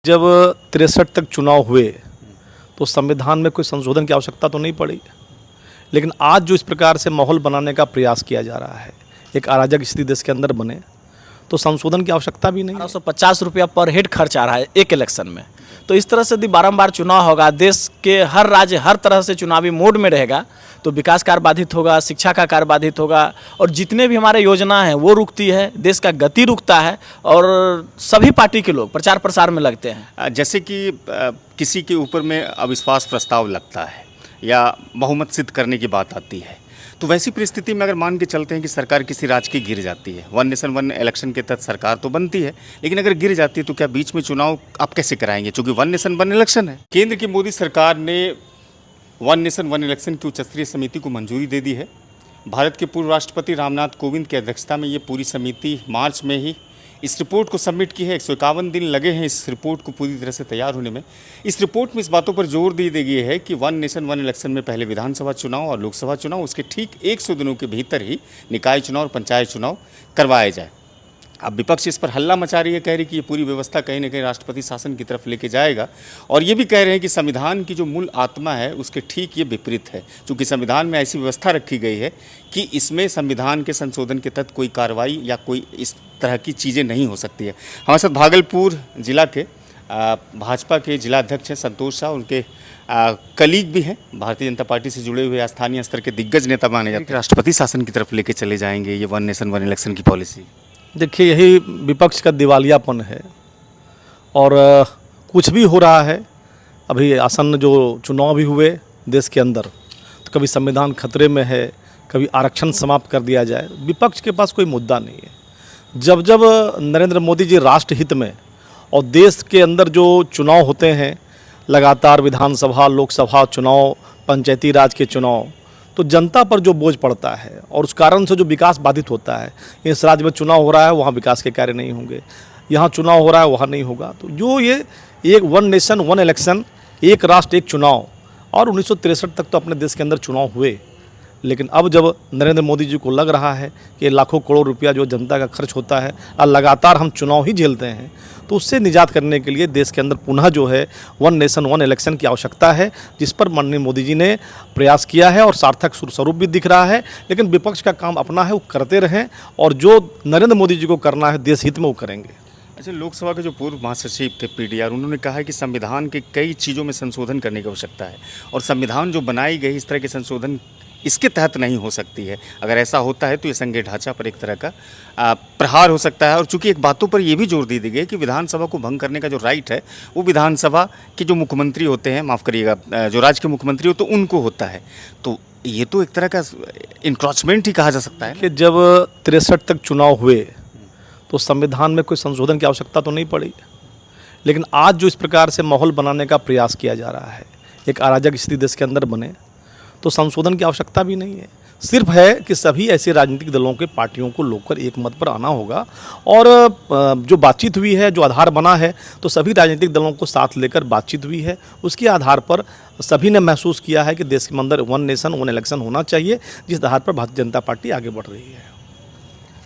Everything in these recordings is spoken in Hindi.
जब 63 तक चुनाव हुए तो संविधान में कोई संशोधन की आवश्यकता तो नहीं पड़ी, लेकिन आज जो इस प्रकार से माहौल बनाने का प्रयास किया जा रहा है, एक अराजक स्थिति देश के अंदर बने, तो संशोधन की आवश्यकता भी नहीं है। 1250 रुपया पर हेड खर्च आ रहा है एक इलेक्शन में। तो इस तरह से यदि बारंबार चुनाव होगा, देश के हर राज्य हर तरह से चुनावी मोड में रहेगा, तो विकास कार्य बाधित होगा, शिक्षा का कार्य बाधित होगा, और जितने भी हमारे योजना हैं वो रुकती है, देश का गति रुकता है, और सभी पार्टी के लोग प्रचार प्रसार में लगते हैं। जैसे कि किसी के ऊपर में अविश्वास प्रस्ताव लगता है या बहुमत सिद्ध करने की बात आती है, तो वैसी परिस्थिति में अगर मान के चलते हैं कि सरकार किसी राज्य की गिर जाती है, वन नेशन वन इलेक्शन के तहत सरकार तो बनती है, लेकिन अगर गिर जाती है तो क्या बीच में चुनाव आप कैसे कराएंगे, क्योंकि वन नेशन वन इलेक्शन है। केंद्र की मोदी सरकार ने वन नेशन वन इलेक्शन की उच्च स्तरीय समिति को मंजूरी दे दी है। भारत के पूर्व राष्ट्रपति रामनाथ कोविंद की अध्यक्षता में ये पूरी समिति मार्च में ही इस रिपोर्ट को सबमिट की है। 151 दिन लगे हैं इस रिपोर्ट को पूरी तरह से तैयार होने में। इस रिपोर्ट में इस बातों पर जोर दी गई है कि वन नेशन वन इलेक्शन में पहले विधानसभा चुनाव और लोकसभा चुनाव, उसके ठीक 100 दिनों के भीतर ही निकाय चुनाव और पंचायत चुनाव करवाए जाए। अब विपक्ष इस पर हल्ला मचा रही है, कह रही कि ये पूरी व्यवस्था कहीं ना कहीं राष्ट्रपति शासन की तरफ लेके जाएगा, और ये भी कह रहे हैं कि संविधान की जो मूल आत्मा है उसके ठीक ये विपरीत है, क्योंकि संविधान में ऐसी व्यवस्था रखी गई है कि इसमें संविधान के संशोधन के तहत कोई कार्रवाई या कोई इस तरह की चीज़ें नहीं हो सकती है। हमारे साथ भागलपुर जिला के भाजपा के जिलाध्यक्ष हैं संतोष शाह, उनके कलीग भी हैं, भारतीय जनता पार्टी से जुड़े हुए स्थानीय स्तर के दिग्गज नेता माने जाते हैं। राष्ट्रपति शासन की तरफ लेके चले जाएंगे ये वन नेशन वन इलेक्शन की पॉलिसी? देखिए, यही विपक्ष का दिवालियापन है, और कुछ भी हो रहा है। अभी आसन्न जो चुनाव भी हुए देश के अंदर, तो कभी संविधान खतरे में है, कभी आरक्षण समाप्त कर दिया जाए। विपक्ष के पास कोई मुद्दा नहीं है। जब जब नरेंद्र मोदी जी राष्ट्र हित में और देश के अंदर जो चुनाव होते हैं, लगातार विधानसभा लोकसभा चुनाव, पंचायती राज के चुनाव, तो जनता पर जो बोझ पड़ता है और उस कारण से जो विकास बाधित होता है, इस राज्य में चुनाव हो रहा है वहाँ विकास के कार्य नहीं होंगे, यहाँ चुनाव हो रहा है वहाँ नहीं होगा। तो जो ये एक वन नेशन वन इलेक्शन, एक राष्ट्र एक चुनाव, और 1963 तक तो अपने देश के अंदर चुनाव हुए, लेकिन अब जब नरेंद्र मोदी जी को लग रहा है कि लाखों करोड़ रुपया जो जनता का खर्च होता है और लगातार हम चुनाव ही झेलते हैं, तो उससे निजात करने के लिए देश के अंदर पुनः जो है वन नेशन वन इलेक्शन की आवश्यकता है, जिस पर माननीय मोदी जी ने प्रयास किया है और सार्थक स्वरूप भी दिख रहा है। लेकिन विपक्ष का काम अपना है, वो करते रहें, और जो नरेंद्र मोदी जी को करना है देश हित में वो करेंगे। अच्छा, लोकसभा के जो पूर्व महासचिव थे पीडीआर, उन्होंने कहा है कि संविधान के कई चीज़ों में संशोधन करने की आवश्यकता है, और संविधान जो बनाई गई इस तरह के संशोधन इसके तहत नहीं हो सकती है। अगर ऐसा होता है तो ये संघीय ढांचा पर एक तरह का प्रहार हो सकता है। और चूंकि एक बातों पर यह भी जोर दी गई है कि विधानसभा को भंग करने का जो राइट है वो विधानसभा के जो मुख्यमंत्री होते हैं, माफ़ करिएगा, जो राज्य के मुख्यमंत्री होते हैं उनको होता है। तो ये तो एक तरह का इंक्रोचमेंट ही कहा जा सकता है कि जब 63 तक चुनाव हुए तो संविधान में कोई संशोधन की आवश्यकता तो नहीं पड़ी, लेकिन आज जो इस प्रकार से माहौल बनाने का प्रयास किया जा रहा है, एक अराजक स्थिति देश के अंदर बने, तो संशोधन की आवश्यकता भी नहीं है। सिर्फ है कि सभी ऐसे राजनीतिक दलों के पार्टियों को लोककर एक मत पर आना होगा, और जो बातचीत हुई है, जो आधार बना है, तो सभी राजनीतिक दलों को साथ लेकर बातचीत हुई है। उसके आधार पर सभी ने महसूस किया है कि देश के अंदर वन नेशन वन इलेक्शन होना चाहिए, जिस आधार पर भारतीय जनता पार्टी आगे बढ़ रही है।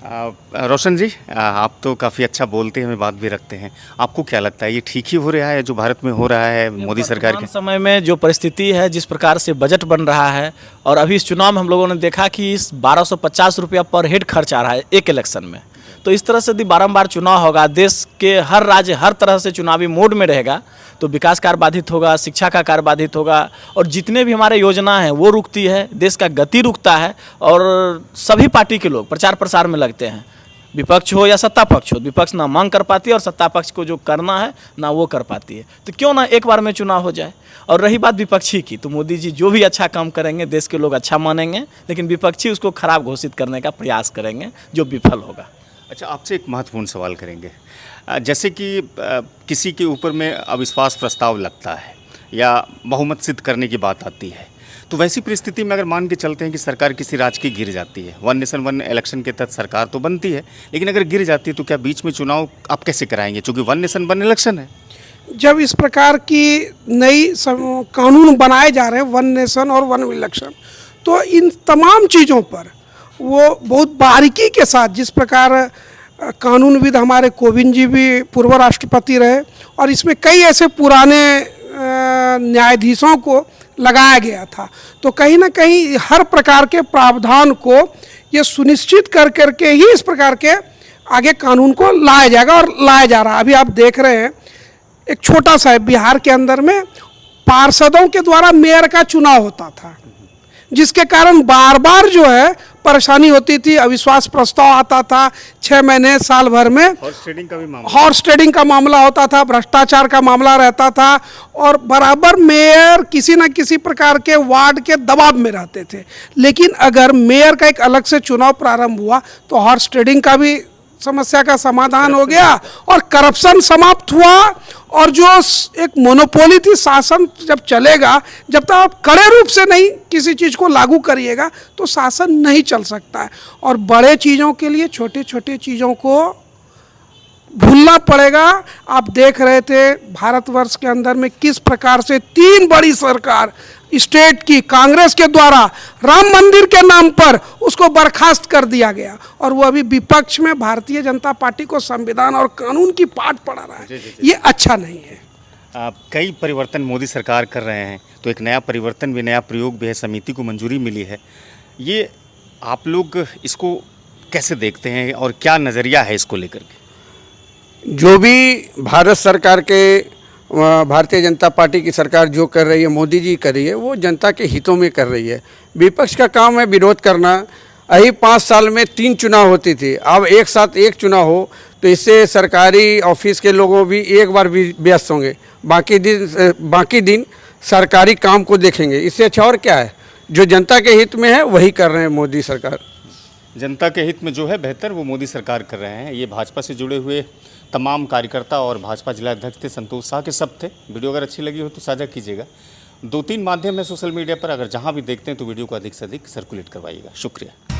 रोशन जी, आप तो काफ़ी अच्छा बोलते हैं, हमें बात भी रखते हैं। आपको क्या लगता है ये ठीक ही हो रहा है जो भारत में हो रहा है मोदी सरकार के समय में? जो परिस्थिति है, जिस प्रकार से बजट बन रहा है, और अभी इस चुनाव में हम लोगों ने देखा कि इस 1250 रुपया पर हेड खर्च आ रहा है एक इलेक्शन में। तो इस तरह से यदि बारंबार चुनाव होगा, देश के हर राज्य हर तरह से चुनावी मोड में रहेगा, तो विकास कार्य बाधित होगा, शिक्षा का कार्य बाधित होगा, और जितने भी हमारे योजना हैं वो रुकती है, देश का गति रुकता है, और सभी पार्टी के लोग प्रचार प्रसार में लगते हैं। विपक्ष हो या सत्ता पक्ष हो, विपक्ष ना मांग कर पाती है और सत्ता पक्ष को जो करना है ना वो कर पाती है। तो क्यों ना एक बार में चुनाव हो जाए। और रही बात विपक्षी की, तो मोदी जी जो भी अच्छा काम करेंगे देश के लोग अच्छा मानेंगे, लेकिन विपक्षी उसको खराब घोषित करने का प्रयास करेंगे, जो विफल होगा। अच्छा, आपसे एक महत्वपूर्ण सवाल करेंगे। जैसे कि किसी के ऊपर में अविश्वास प्रस्ताव लगता है या बहुमत सिद्ध करने की बात आती है, तो वैसी परिस्थिति में अगर मान के चलते हैं कि सरकार किसी राज्य की गिर जाती है, वन नेशन वन इलेक्शन के तहत सरकार तो बनती है, लेकिन अगर गिर जाती है तो क्या बीच में चुनाव आप कैसे कराएंगे, क्योंकि वन नेशन वन इलेक्शन है? जब इस प्रकार की नई कानून बनाए जा रहे हैं, वन नेशन और वन इलेक्शन, तो इन तमाम चीज़ों पर वो बहुत बारीकी के साथ, जिस प्रकार कानूनविद हमारे कोविंद जी भी पूर्व राष्ट्रपति रहे, और इसमें कई ऐसे पुराने न्यायाधीशों को लगाया गया था। तो कहीं ना कहीं हर प्रकार के प्रावधान को ये सुनिश्चित कर करके ही इस प्रकार के आगे कानून को लाया जाएगा, और लाया जा रहा है। अभी आप देख रहे हैं एक छोटा सा बिहार के अंदर में पार्षदों के द्वारा मेयर का चुनाव होता था, जिसके कारण बार बार जो है परेशानी होती थी, अविश्वास प्रस्ताव आता था 6 महीने साल भर में, हॉर्स ट्रेडिंग का भी मामला, हॉर्स ट्रेडिंग का मामला होता था, भ्रष्टाचार का मामला रहता था, और बराबर मेयर किसी न किसी प्रकार के वार्ड के दबाव में रहते थे। लेकिन अगर मेयर का एक अलग से चुनाव प्रारंभ हुआ तो हॉर्स ट्रेडिंग का भी समस्या का समाधान हो गया और करप्शन समाप्त हुआ। और जो एक मोनोपोली थी, शासन जब चलेगा, जब तक आप कड़े रूप से नहीं किसी चीज़ को लागू करिएगा तो शासन नहीं चल सकता है। और बड़े चीज़ों के लिए छोटे छोटे चीज़ों को भूलना पड़ेगा। आप देख रहे थे भारतवर्ष के अंदर में किस प्रकार से 3 बड़ी सरकार स्टेट की कांग्रेस के द्वारा राम मंदिर के नाम पर उसको बर्खास्त कर दिया गया, और वो अभी विपक्ष में भारतीय जनता पार्टी को संविधान और कानून की पाठ पढ़ा रहा है। ये अच्छा नहीं है। कई परिवर्तन मोदी सरकार कर रहे हैं, तो एक नया परिवर्तन भी, नया प्रयोग भी है, समिति को मंजूरी मिली है। ये आप लोग इसको कैसे देखते हैं और क्या नज़रिया है इसको लेकर के? जो भी भारत सरकार के, भारतीय जनता पार्टी की सरकार जो कर रही है, मोदी जी कर रही है, वो जनता के हितों में कर रही है। विपक्ष का काम है विरोध करना। यही 5 साल में 3 चुनाव होती थी, अब एक साथ एक चुनाव हो तो इससे सरकारी ऑफिस के लोगों भी एक बार भी व्यस्त होंगे, बाकी दिन सरकारी काम को देखेंगे। इससे अच्छा और क्या है? जो जनता के हित में है वही कर रहे हैं मोदी सरकार। जनता के हित में जो है बेहतर वो मोदी सरकार कर रहे हैं। ये भाजपा से जुड़े हुए तमाम कार्यकर्ता और भाजपा जिला अध्यक्ष थे संतोष शाह के सब थे। वीडियो अगर अच्छी लगी हो तो साझा कीजिएगा। 2-3 माध्यम है सोशल मीडिया पर, अगर जहां भी देखते हैं तो वीडियो को अधिक से अधिक सर्कुलेट करवाइएगा। शुक्रिया।